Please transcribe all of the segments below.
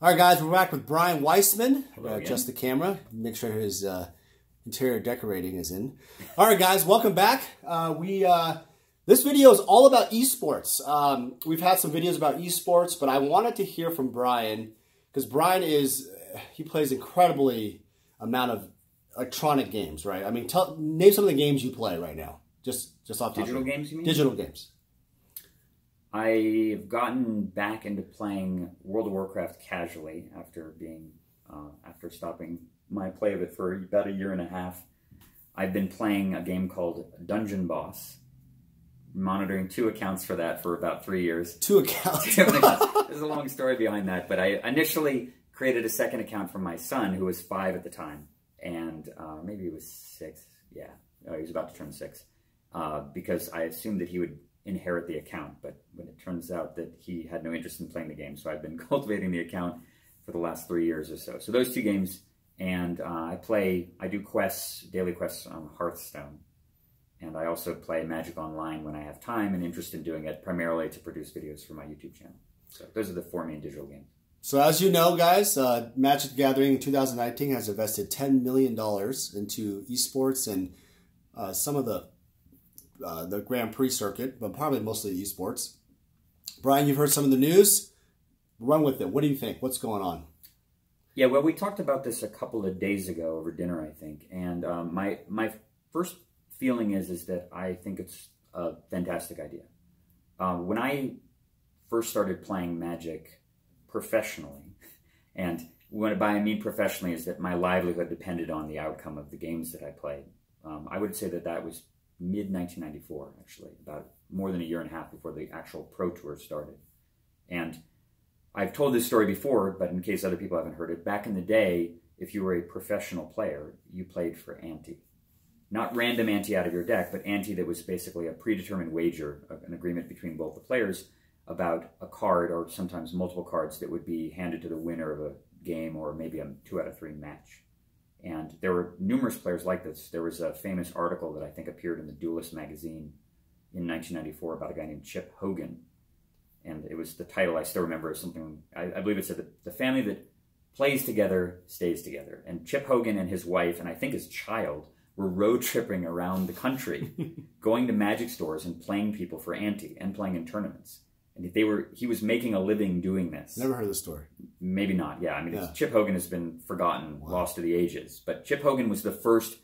All right, guys, we're back with Brian Weissman. Adjust the camera, make sure his interior decorating is in. All right, guys, welcome back. This video is all about esports. We've had some videos about esports, but I wanted to hear from Brian because Brian he plays incredibly amount of electronic games, right? I mean, name some of the games you play right now. Just off top. Digital games, you mean? Digital games. I've gotten back into playing World of Warcraft casually after stopping my play of it for about a year and a half. I've been playing a game called Dungeon Boss, monitoring 2 accounts for that for about 3 years. 2 accounts? There's a long story behind that, but I initially created a second account for my son, who was 5 at the time, and maybe he was 6, yeah, he was about to turn 6, because I assumed that he would inherit the account, but when it turns out that he had no interest in playing the game, so I've been cultivating the account for the last 3 years or so. So those 2 games, and I do quests, daily quests on Hearthstone, and I also play Magic Online when I have time and interest in doing it, primarily to produce videos for my YouTube channel. So those are the 4 main digital games. So as you know, guys, Magic the Gathering in 2019 has invested $10 million into esports and some of the Grand Prix circuit, but probably mostly esports. Brian, you've heard some of the news. Run with it. What do you think? What's going on? Yeah, well, we talked about this a couple of days ago over dinner, I think. And my first feeling is that I think it's a fantastic idea. When I first started playing Magic professionally, and what I mean professionally is that my livelihood depended on the outcome of the games that I played. I would say that was mid-1994, actually, about more than a year and a half before the actual Pro Tour started. And I've told this story before, but in case other people haven't heard it, back in the day, if you were a professional player, you played for ante. Not random ante out of your deck, but ante that was basically a predetermined wager, an agreement between both the players about a card, or sometimes multiple cards, that would be handed to the winner of a game or maybe a 2 out of 3 match. And there were numerous players like this. There was a famous article that I think appeared in the Duelist magazine in 1994 about a guy named Chip Hogan. And it was, the title I still remember, is something, I believe it said that the family that plays together stays together. And Chip Hogan and his wife, and I think his child, were road tripping around the country, going to Magic stores and playing people for ante and playing in tournaments. And he was making a living doing this. Never heard the story. Maybe not, yeah. I mean, Chip Hogan has been forgotten, lost to the ages. But Chip Hogan was the first,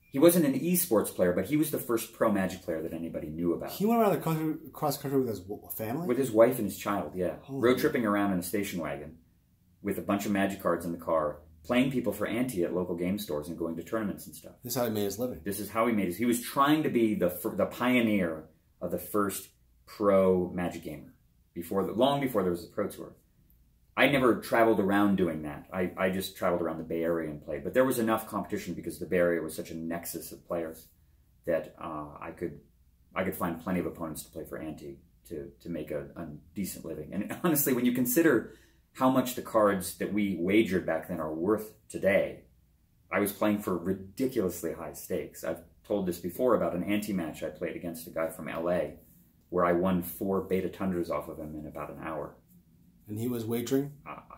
he wasn't an esports player, but he was the first pro Magic player that anybody knew about. He went around the country, cross country with his family? With his wife and his child, yeah. Road tripping around in a station wagon with a bunch of Magic cards in the car, playing people for ante at local game stores and going to tournaments and stuff. This is how he made his living. This is how he made his, he was trying to be the pioneer of the first pro Magic gamer, long before there was a Pro Tour. I never traveled around doing that. I just traveled around the Bay Area and played. But there was enough competition because the Bay Area was such a nexus of players that I could find plenty of opponents to play for ante to make a decent living. And honestly, when you consider how much the cards that we wagered back then are worth today, I was playing for ridiculously high stakes. I've told this before about an ante match I played against a guy from LA, where I won 4 Beta Tundras off of him in about an hour. And he was wagering?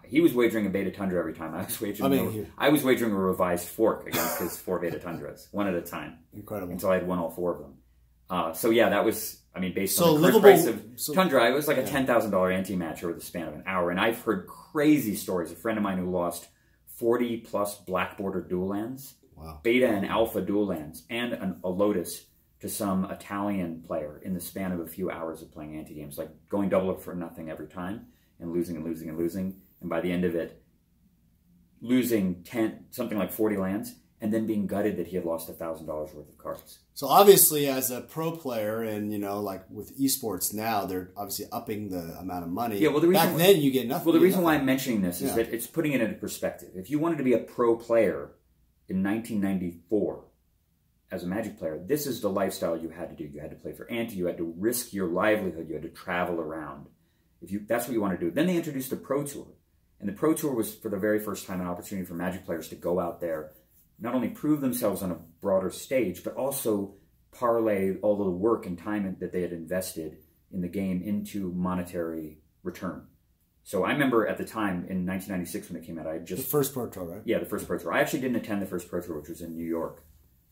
He was wagering a Beta Tundra every time. I was wagering a revised fork against his 4 Beta Tundras, one at a time. Incredible. Until I had won all 4 of them. So yeah, that was, I mean, based on the current price of Tundra, it was like a $10,000 ante match over the span of an hour. And I've heard crazy stories. A friend of mine who lost 40 plus black border dual lands, beta and alpha dual lands, and a Lotus to some Italian player in the span of a few hours of playing ante games, like going double up for nothing every time and losing and losing and losing. And by the end of it, losing something like 40 lands, and then being gutted that he had lost $1,000 worth of cards. So obviously, as a pro player, and like with esports now, they're obviously upping the amount of money. Yeah, well, back then you get nothing. Well, the reason why I'm mentioning this is that it's putting it into perspective. If you wanted to be a pro player in 1994 as a Magic player, this is the lifestyle you had to do. You had to play for ante. You had to risk your livelihood. You had to travel around. That's what you want to do. Then they introduced the Pro Tour, and the Pro Tour was for the very first time an opportunity for Magic players to go out there, not only prove themselves on a broader stage, but also parlay all the work and time that they had invested in the game into monetary return. So I remember at the time in 1996 when it came out, I just... The first Pro Tour, right? Yeah, the first Pro Tour. I actually didn't attend the first Pro Tour, which was in New York.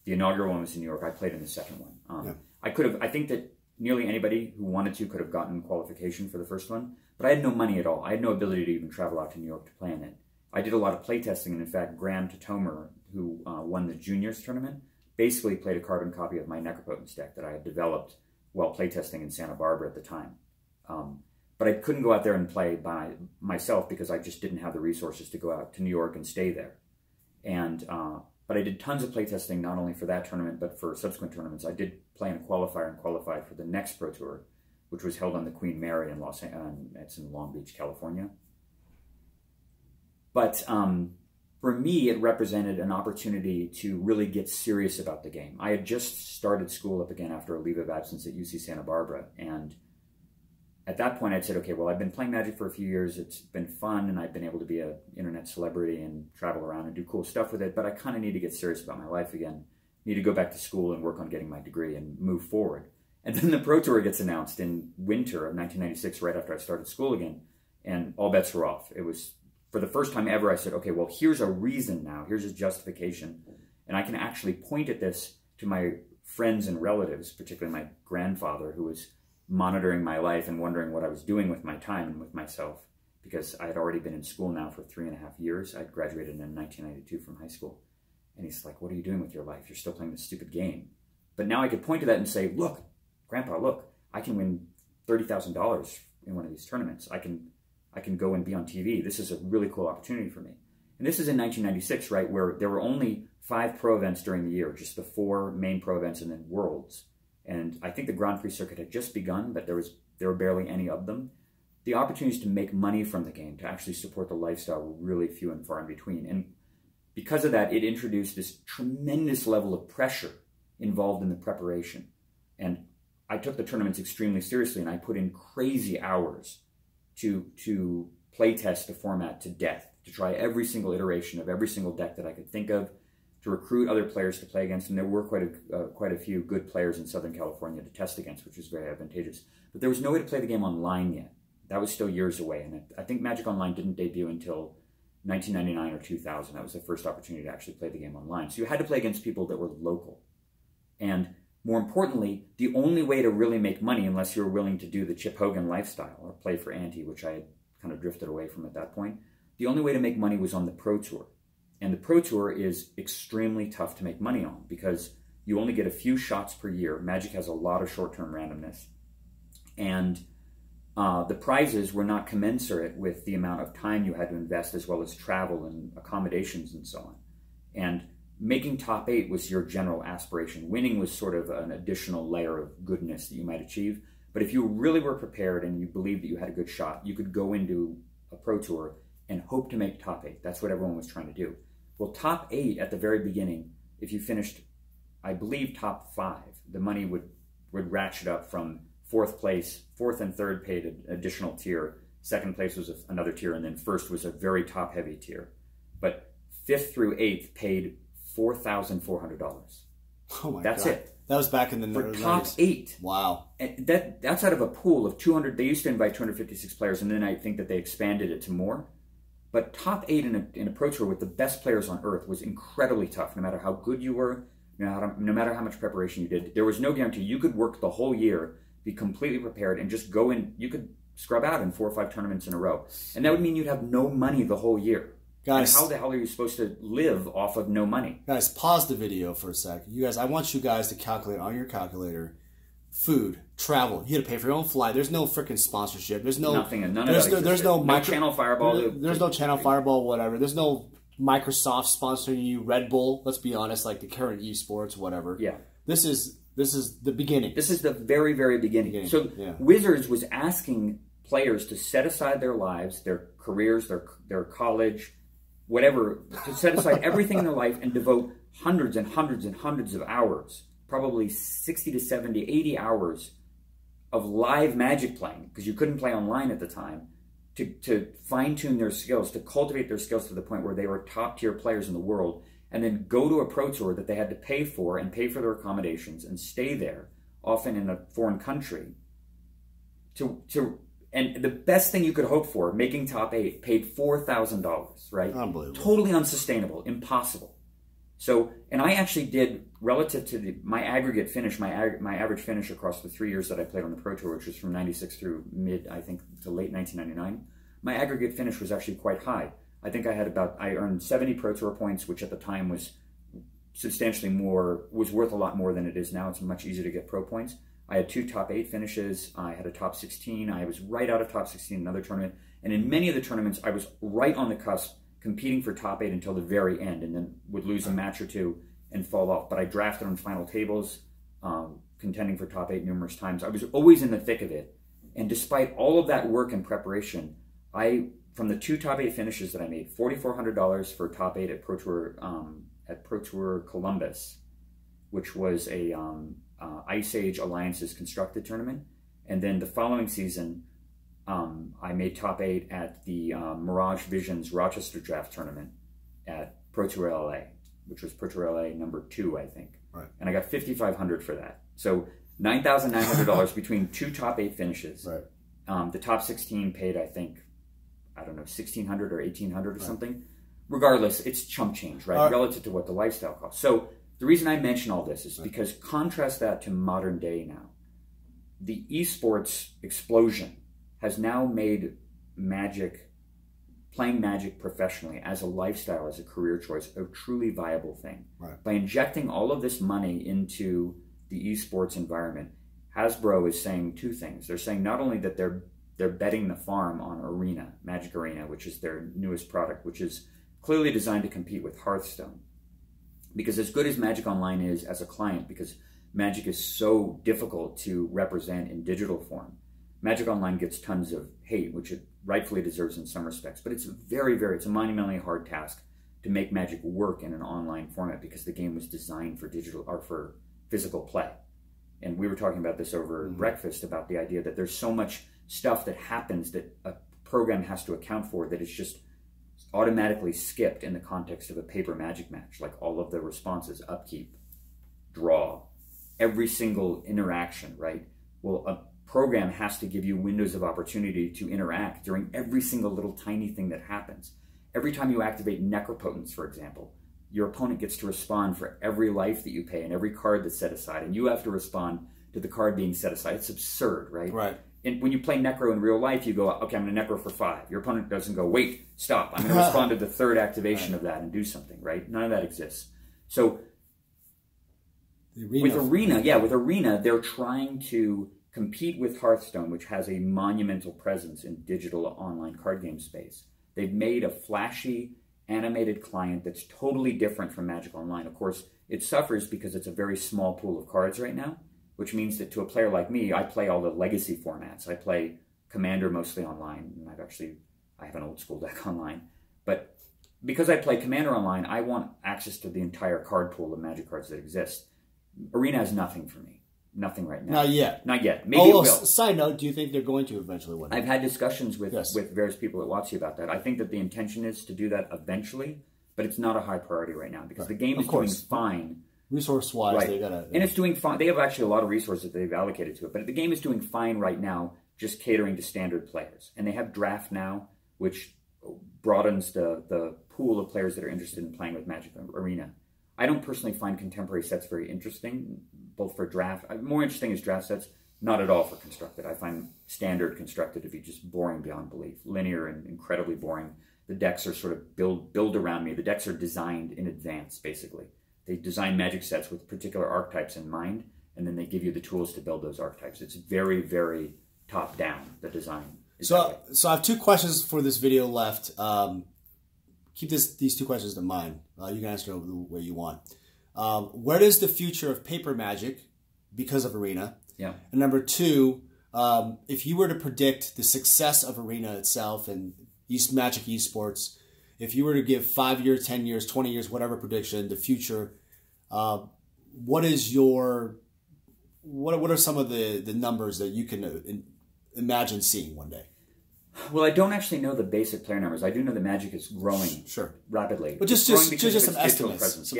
The inaugural one was in New York. I played in the second one. I think that nearly anybody who wanted to could have gotten qualification for the first one, but I had no money at all. I had no ability to even travel out to New York to play in it. I did a lot of playtesting, and in fact, Graham Totomer, who won the juniors tournament, basically played a carbon copy of my Necropotence deck that I had developed while playtesting in Santa Barbara at the time. But I couldn't go out there and play by myself because I just didn't have the resources to go out to New York and stay there. And but I did tons of playtesting, not only for that tournament, but for subsequent tournaments. I did play in a qualifier and qualified for the next Pro Tour, which was held on the Queen Mary in it's in Long Beach, California. But for me, it represented an opportunity to really get serious about the game. I had just started school up again after a leave of absence at UC Santa Barbara, and at that point, I'd said, okay, well, I've been playing Magic for a few years. It's been fun, and I've been able to be an internet celebrity and travel around and do cool stuff with it, but I kind of need to get serious about my life again. Need to go back to school and work on getting my degree and move forward. And then the Pro Tour gets announced in winter of 1996, right after I started school again, and all bets were off. It was, for the first time ever, I said, okay, well, here's a reason now. Here's a justification, and I can actually point at this to my friends and relatives, particularly my grandfather, who was monitoring my life and wondering what I was doing with my time and with myself, because I had already been in school now for 3.5 years. I'd graduated in 1992 from high school. And he's like, what are you doing with your life? You're still playing this stupid game. But now I could point to that and say, look, Grandpa, look, I can win $30,000 in one of these tournaments. I can go and be on TV. This is a really cool opportunity for me. And this is in 1996, right, where there were only 5 pro events during the year, just the 4 main pro events and then Worlds. And I think the Grand Prix circuit had just begun, but there were barely any of them. The opportunities to make money from the game, to actually support the lifestyle, were really few and far in between. And because of that, it introduced this tremendous level of pressure involved in the preparation. And I took the tournaments extremely seriously, and I put in crazy hours to play test the format to death, to try every single iteration of every single deck that I could think of, to recruit other players to play against. And there were quite a few good players in Southern California to test against, which was very advantageous. But there was no way to play the game online yet. That was still years away. And I think Magic Online didn't debut until 1999 or 2000. That was the first opportunity to actually play the game online. So you had to play against people that were local. And more importantly, the only way to really make money, unless you were willing to do the Chip Hogan lifestyle or play for ante, which I had kind of drifted away from at that point, the only way to make money was on the Pro Tour. And the Pro Tour is extremely tough to make money on because you only get a few shots per year. Magic has a lot of short-term randomness. And the prizes were not commensurate with the amount of time you had to invest, as well as travel and accommodations and so on. And making top 8 was your general aspiration. Winning was sort of an additional layer of goodness that you might achieve. But if you really were prepared and you believed that you had a good shot, you could go into a Pro Tour and hope to make top 8. That's what everyone was trying to do. Well, top 8 at the very beginning, if you finished, I believe, top 5, the money would ratchet up from 4th place. 4th and 3rd paid an additional tier. 2nd place was another tier, and then 1st was a very top-heavy tier. But 5th through 8th paid $4,400. Oh my That's God. it. That was back in the for top 8. Wow. And that's out of a pool of 200. They used to invite 256 players, and then I think that they expanded it to more. But top 8 in a Pro Tour with the best players on earth was incredibly tough, no matter how good you were, no matter how much preparation you did. There was no guarantee. You could work the whole year, be completely prepared, and just go in. You could scrub out in 4 or 5 tournaments in a row. And that would mean you'd have no money the whole year. Guys, and how the hell are you supposed to live off of no money? Guys, pause the video for a sec. You guys, I want you guys to calculate on your calculator food, travel. You had to pay for your own flight. There's no freaking sponsorship. There's no nothing. None of that. There's no Channel Fireball. There's no Channel Fireball. Whatever. There's no Microsoft sponsoring you. Red Bull. Let's be honest. Like the current eSports, whatever. Yeah. This is the beginning. This is the very, very beginning. So Wizards was asking players to set aside their lives, their careers, their college, whatever, to set aside everything in their life and devote hundreds and hundreds and hundreds of hours, probably 60 to 70, 80 hours of live Magic playing, because you couldn't play online at the time, to fine-tune their skills, to cultivate their skills to the point where they were top-tier players in the world, and then go to a Pro Tour that they had to pay for and pay for their accommodations and stay there, often in a foreign country, to And the best thing you could hope for, making top 8, paid $4,000, right? Unbelievable. Totally unsustainable, impossible. So, and I actually did, relative to my aggregate finish, my average finish across the 3 years that I played on the Pro Tour, which was from 96 through I think, to late 1999, my aggregate finish was actually quite high. I think I earned 70 Pro Tour points, which at the time was substantially more, was worth a lot more than it is now. It's much easier to get pro points. I had 2 top 8 finishes. I had a top 16. I was right out of top 16 in another tournament. And in many of the tournaments, I was right on the cusp, competing for top 8 until the very end, and then would lose a match or two and fall off. But I drafted on final tables, contending for top 8 numerous times. I was always in the thick of it. And despite all of that work and preparation, from the 2 top 8 finishes that I made, $4,400 for top 8 at Pro Tour Columbus, which was a Ice Age Alliances constructed tournament. And then the following season, I made top 8 at the Mirage Visions Rochester Draft Tournament at Pro Tour LA, which was Pro Tour LA number 2, I think. Right. And I got $5,500 for that. So $9,900 between 2 top 8 finishes. Right. The top 16 paid, I think, I don't know, $1,600 or $1,800 or something. Regardless, it's chump change, right? Relative to what the lifestyle costs. So the reason I mention all this is because contrast that to modern day now. The esports explosion has now made playing Magic professionally as a lifestyle, as a career choice, a truly viable thing. Right. By injecting all of this money into the esports environment, Hasbro is saying 2 things. They're saying not only that they're betting the farm on Arena, Magic Arena, which is their newest product, which is clearly designed to compete with Hearthstone. Because as good as Magic Online is as a client, because Magic is so difficult to represent in digital form, Magic Online gets tons of hate, which it rightfully deserves in some respects. But it's it's a monumentally hard task to make Magic work in an online format, because the game was designed for digital or for physical play. And we were talking about this over breakfast, about the idea that there's so much stuff that happens that a program has to account for that it's just automatically skipped in the context of a paper Magic match, like all of the responses, upkeep, draw, every single interaction, right? Well, a program has to give you windows of opportunity to interact during every single little tiny thing that happens. Every time you activate Necropotence, for example, your opponent gets to respond for every life that you pay and every card that's set aside, and you have to respond to the card being set aside. It's absurd, right? Right. And when you play Necro in real life, you go, okay, I'm going to Necro for 5. Your opponent doesn't go, wait, stop. I'm going to respond to the 3rd activation of that and do something, right? None of that exists. So with Arena, they're trying to compete with Hearthstone, which has a monumental presence in digital online card game space. They've made a flashy, animated client that's totally different from Magic Online. Of course, it suffers because it's a very small pool of cards right now, which means that to a player like me, I play all the legacy formats. I play Commander mostly online, and I have an old school deck online. But because I play Commander online, I want access to the entire card pool of Magic cards that exist. Arena has nothing for me. Nothing right now. Not yet. Not yet. Maybe it will. Side note, do you think they're going to eventually? I've had discussions with various people at WotC about that. I think that the intention is to do that eventually, but it's not a high priority right now, because the game is doing fine. Resource-wise, right. they gotta... And it's doing fine. They have actually a lot of resources that they've allocated to it, but the game is doing fine right now, just catering to standard players. And they have Draft now, which broadens the pool of players that are interested in playing with Magic Arena. I don't personally find contemporary sets very interesting, both for Draft. More interesting is Draft sets, not at all for Constructed. I find standard Constructed to be just boring beyond belief. Linear and incredibly boring. The decks are sort of build around me. The decks are designed in advance, basically. They design Magic sets with particular archetypes in mind, and then they give you the tools to build those archetypes. It's very, very top-down, the design. So I have 2 questions for this video left. Keep these 2 questions in mind. You can answer them the way you want. Where does the future of paper Magic because of Arena? Yeah. And number 2, if you were to predict the success of Arena itself and Magic eSports, if you were to give 5 years, 10 years, 20 years, whatever prediction, the future, what are some of the numbers that you can imagine seeing one day? Well, I don't actually know the basic player numbers. I do know that Magic is growing rapidly. But just some estimates.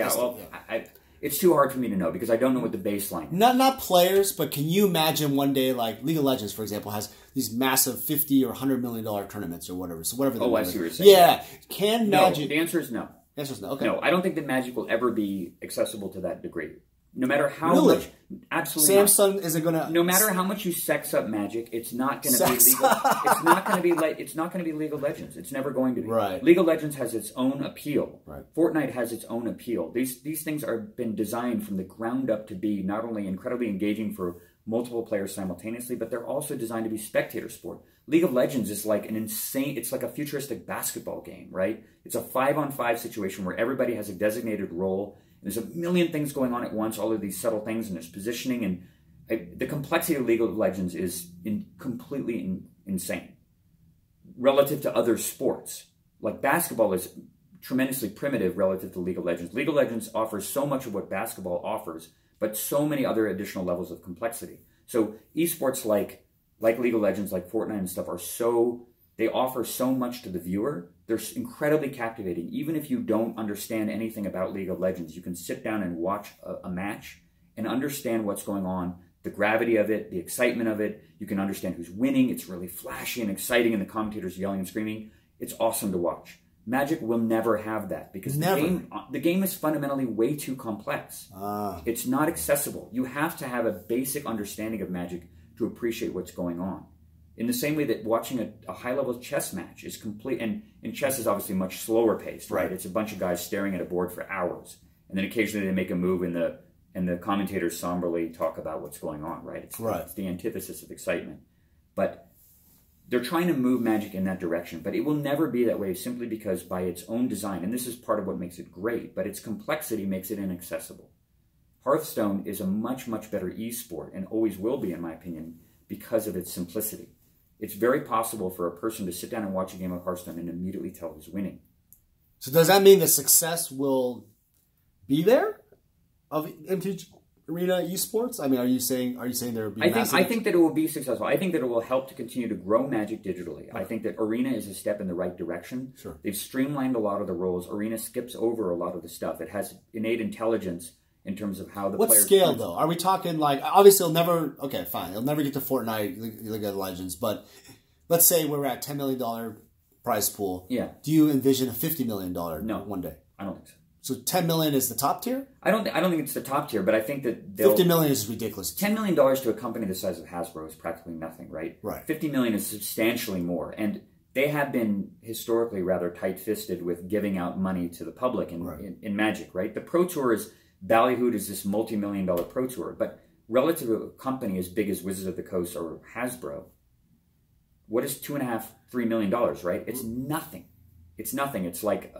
It's too hard for me to know because I don't know what the baseline is. Not players, but can you imagine one day, like League of Legends, for example, has these massive $50 or $100 million tournaments or whatever. So whatever. Oh, I see what you're saying. Yeah. Can Magic? No, the answer is no. The answer is no. Okay. No, I don't think that Magic will ever be accessible to that degree. No matter how really? much, absolutely. Samsung isn't going to. No matter how much you sex up Magic, it's not going to be legal. It's not going to be like. It's not going to be League of Legends. It's never going to be. Right. League of Legends has its own appeal. Right. Fortnite has its own appeal. These things are been designed from the ground up to be not only incredibly engaging for multiple players simultaneously, but they're also designed to be spectator sport. League of Legends is like an insane. It's like a futuristic basketball game, right? It's a 5-on-5 situation where everybody has a designated role. There's a million things going on at once, all of these subtle things, and there's positioning. And the complexity of League of Legends is completely insane relative to other sports. Like basketball is tremendously primitive relative to League of Legends. League of Legends offers so much of what basketball offers, but so many other additional levels of complexity. So esports like League of Legends, like Fortnite and stuff, they offer so much to the viewer. They're incredibly captivating. Even if you don't understand anything about League of Legends, you can sit down and watch a match and understand what's going on, the gravity of it, the excitement of it. You can understand who's winning. It's really flashy and exciting, and the commentators yelling and screaming. It's awesome to watch. Magic will never have that because the game is fundamentally way too complex. It's not accessible. You have to have a basic understanding of Magic to appreciate what's going on. In the same way that watching a high-level chess match is complete, and chess is obviously much slower paced, right? It's a bunch of guys staring at a board for hours, and then occasionally they make a move, and the commentators somberly talk about what's going on, right? It's the antithesis of excitement. But they're trying to move Magic in that direction, but it will never be that way simply because by its own design, and this is part of what makes it great, but its complexity makes it inaccessible. Hearthstone is a much, much better esport, and always will be, in my opinion, because of its simplicity. It's very possible for a person to sit down and watch a game of Hearthstone and immediately tell who's winning. So does that mean the success will be there of MTG Arena eSports? I mean, are you saying there will be I think that it will be successful. I think that it will help to continue to grow Magic digitally. Okay. I think that Arena is a step in the right direction. Sure. They've streamlined a lot of the roles. Arena skips over a lot of the stuff. It has innate intelligence in terms of how the players... What scale, though? Are we talking like... Obviously, it'll never... Okay, fine. It'll never get to Fortnite, League of Legends, but let's say we're at $10 million prize pool. Yeah. Do you envision a $50 million one day? I don't think so. So $10 million is the top tier? I don't think it's the top tier, but I think that $50 million is ridiculous. $10 million to a company the size of Hasbro is practically nothing, right? Right. $50 million is substantially more, and they have been historically rather tight-fisted with giving out money to the public in Magic, right? The Pro Tour is ballyhooed as this multi-million-dollar Pro Tour, but relative to a company as big as Wizards of the Coast or Hasbro, what is $2.5, $3 million, right? It's nothing. It's nothing. It's like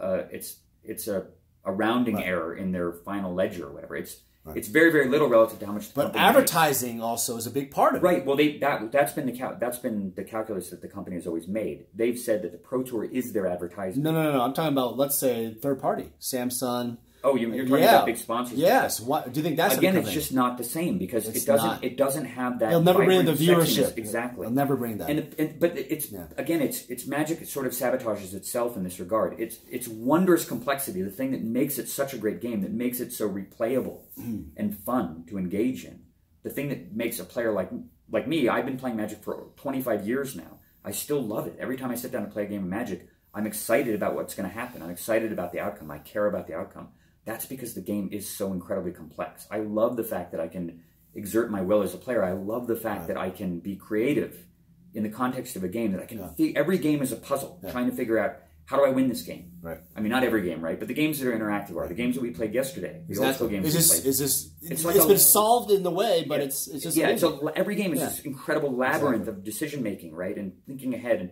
it's a rounding error in their final ledger or whatever. It's very, very little relative to how much. But advertising also is a big part of it, right? Well, that's been the calculus that the company has always made. They've said that the Pro Tour is their advertising. No. I'm talking about, let's say, third party, Samsung. Oh, you're talking about big sponsors. Yes. What do you think that's again? It's just not the same because it doesn't have that. It'll never bring the viewership. Exactly. It'll never bring that. But it's Magic. It sort of sabotages itself in this regard. It's wondrous complexity, the thing that makes it such a great game, that makes it so replayable and fun to engage in. The thing that makes a player like me. I've been playing Magic for 25 years now. I still love it. Every time I sit down to play a game of Magic, I'm excited about what's going to happen. I'm excited about the outcome. I care about the outcome. That's because the game is so incredibly complex. I love the fact that I can exert my will as a player. I love the fact that I can be creative in the context of a game, that I can... Every game is a puzzle, trying to figure out, how do I win this game? Right. I mean, not every game, right? But the games that are interactive are the games that we played yesterday. The old school games it's been solved in the way, but it's just... Yeah, every game is this incredible labyrinth of decision-making, right? And thinking ahead, and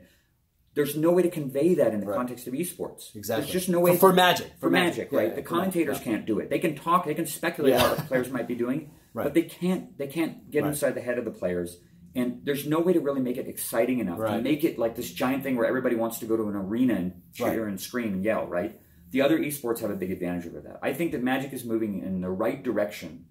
there's no way to convey that in the context of esports. Exactly. There's just no way for Magic. For Magic, right? The commentators can't do it. They can talk, they can speculate what the players might be doing, but they can't get inside the head of the players. And there's no way to really make it exciting enough to make it like this giant thing where everybody wants to go to an arena and cheer and scream and yell, right? The other esports have a big advantage over that. I think that Magic is moving in the right direction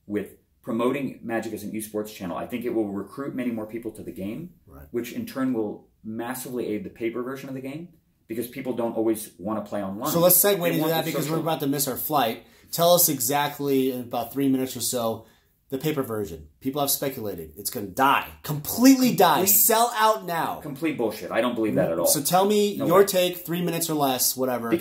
with promoting Magic as an esports channel. I think it will recruit many more people to the game, which in turn will massively aid the paper version of the game, because people don't always want to play online. So let's segue into that because we're about to miss our flight. Tell us exactly in about 3 minutes or so the paper version. People have speculated it's going to die, completely die, sell out now. Complete bullshit. I don't believe that at all. So tell me your take, 3 minutes or less, whatever.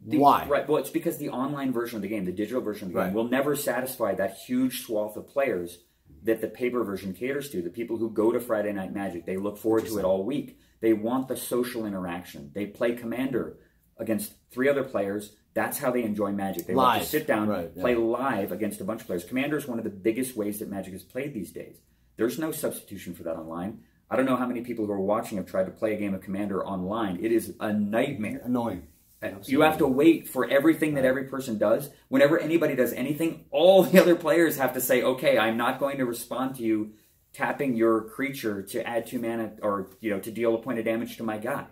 Why? Right. Well, it's because the online version of the game, the digital version of the game, will never satisfy that huge swath of players that the paper version caters to. The people who go to Friday Night Magic, they look forward to it all week. They want the social interaction. They play Commander against 3 other players. That's how they enjoy Magic. They love to sit down, play live against a bunch of players. Commander is one of the biggest ways that Magic is played these days. There's no substitution for that online. I don't know how many people who are watching have tried to play a game of Commander online. It is a nightmare. Annoying. Absolutely. You have to wait for everything that every person does. Whenever anybody does anything, all the other players have to say, okay, I'm not going to respond to you tapping your creature to add 2 mana or to deal a point of damage to my guy.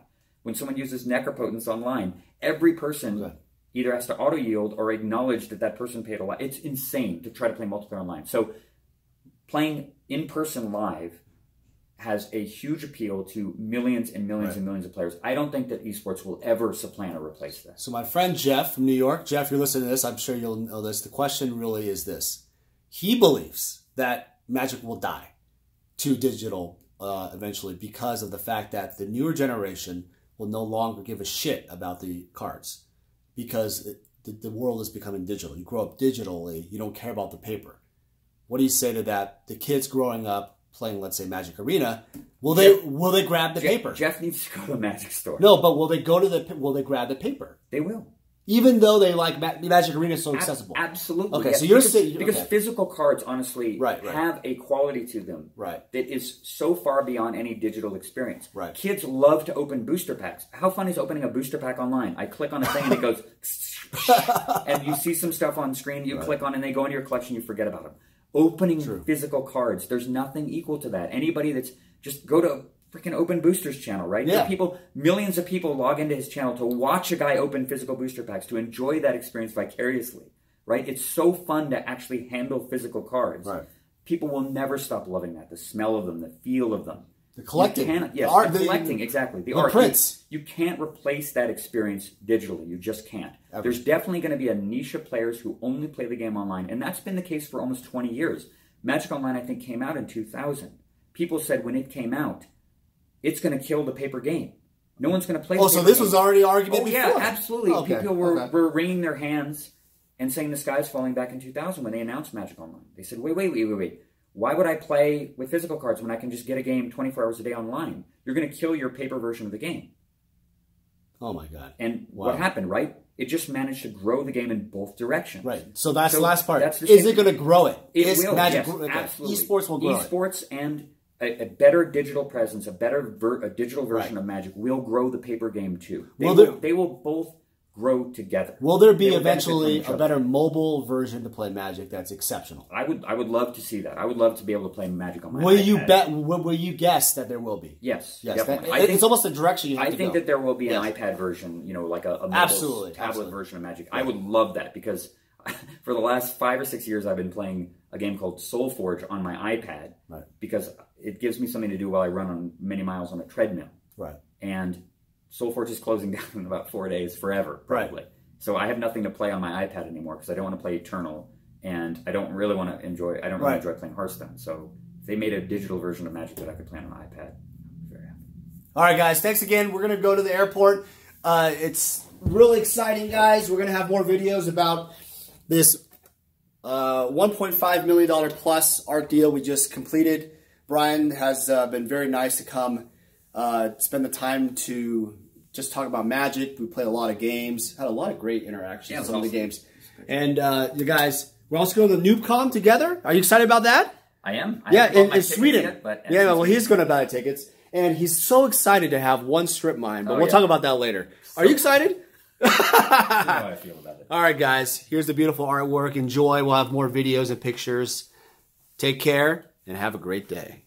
When someone uses Necropotence online, every person either has to auto-yield or acknowledge that that person paid a lot. It's insane to try to play multiplayer online. So playing in-person live has a huge appeal to millions and millions and millions of players. I don't think that esports will ever supplant or replace that. So my friend Jeff from New York, Jeff, you're listening to this, I'm sure you'll know this. The question really is this. He believes that Magic will die to digital eventually because of the fact that the newer generation will no longer give a shit about the cards because the world is becoming digital. You grow up digitally, you don't care about the paper. What do you say to that? The kids growing up playing, let's say, Magic Arena, will they grab the paper? Jeff needs to go to a Magic store. No, but will they grab the paper? They will. Even though they like Magic Arena is so accessible. Absolutely. Okay, yes. so you're saying because physical cards honestly have a quality to them that is so far beyond any digital experience. Right. Kids love to open booster packs. How fun is opening a booster pack online? I click on a thing and it goes and you see some stuff on screen, you click on and they go into your collection, you forget about them. Opening physical cards, there's nothing equal to that. Anybody that's just go to freaking Open Boosters channel, right? Yeah. Millions of people log into his channel to watch a guy open physical booster packs, to enjoy that experience vicariously, right? It's so fun to actually handle physical cards. Right. People will never stop loving that. The smell of them, the feel of them. The collecting. The art, the collecting, exactly. The art. Prints. You can't replace that experience digitally. You just can't. There's definitely going to be a niche of players who only play the game online, and that's been the case for almost 20 years. Magic Online, I think, came out in 2000. People said when it came out, it's going to kill the paper game. No one's going to play the paper game. Was already argument before? Yeah, absolutely. Okay. People were wringing their hands and saying the sky's falling back in 2000 when they announced Magic Online. They said, wait. Why would I play with physical cards when I can just get a game 24 hours a day online? You're going to kill your paper version of the game. Oh, my God. And what happened, right? It just managed to grow the game in both directions. Right. So that's the last part. Is it going to grow it? It will, Magic, yes, absolutely. Esports will grow Esports and a better digital presence, a digital version of Magic will grow the paper game too. They will both grow together. Will there be eventually a better mobile version to play Magic that's exceptional? I would love to see that. I would love to be able to play Magic on my iPad. Will you guess that there will be? Yes. It's almost the direction you have to go. I think that there will be an iPad version, like a mobile tablet version of Magic. I would love that because for the last 5 or 6 years I've been playing a game called SoulForge on my iPad because it gives me something to do while I run on many miles on a treadmill. Right. And SoulForge is closing down in about 4 days, forever, probably. Right. So I have nothing to play on my iPad anymore because I don't want to play Eternal, and I don't really enjoy playing Hearthstone. So if they made a digital version of Magic that I could play on an iPad, I'm very happy. All right, guys, thanks again. We're going to go to the airport. It's really exciting, guys. We're going to have more videos about this $1.5 million plus art deal we just completed. Brian has been very nice to come spend the time to just talk about Magic. We played a lot of games, had a lot of great interactions in some of the games. And you guys, we're also going to the NoobCon together. Are you excited about that? I am. In Sweden. He's going to buy tickets. And he's so excited to have one strip mine, but we'll talk about that later. Are you excited? You know how I feel about it. All right, guys. Here's the beautiful artwork. Enjoy. We'll have more videos and pictures. Take care and have a great day.